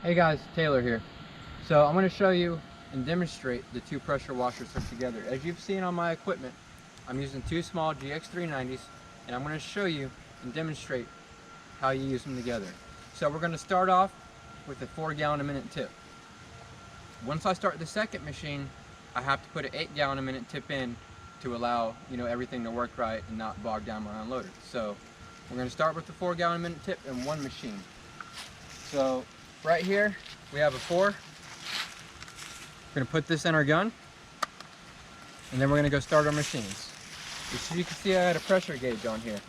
Hey guys, Taylor here. So I'm going to show you and demonstrate the two pressure washers hooked together. As you've seen on my equipment, I'm using two small GX390s, and I'm going to show you and demonstrate how you use them together. So we're going to start off with a 4 gallon a minute tip. Once I start the second machine, I have to put an 8 gallon a minute tip in to allow everything to work right and not bog down my unloader. So we're going to start with the 4 gallon a minute tip in one machine. So right here we have a 4. We're going to put this in our gun, and then we're going to go start our machines. As you can see, I had a pressure gauge on here.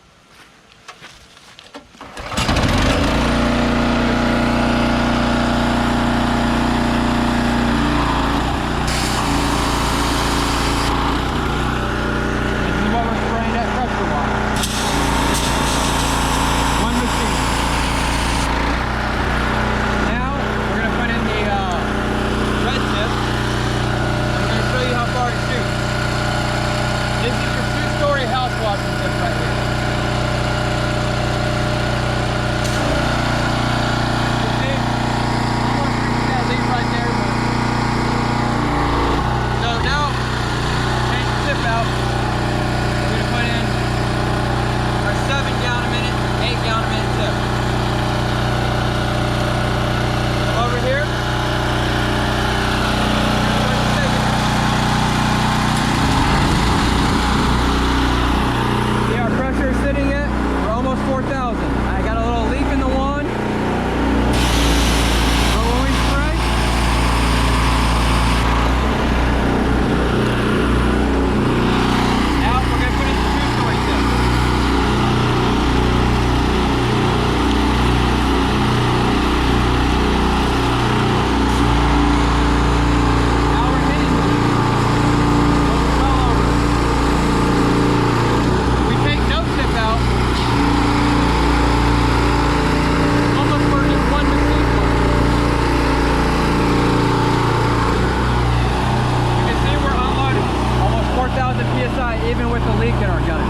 PSI even with the leak in our gun.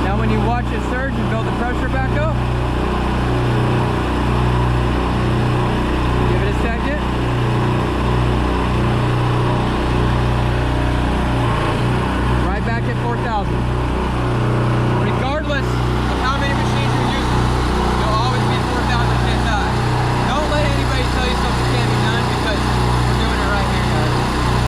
Now when you watch it surge and build the pressure back up,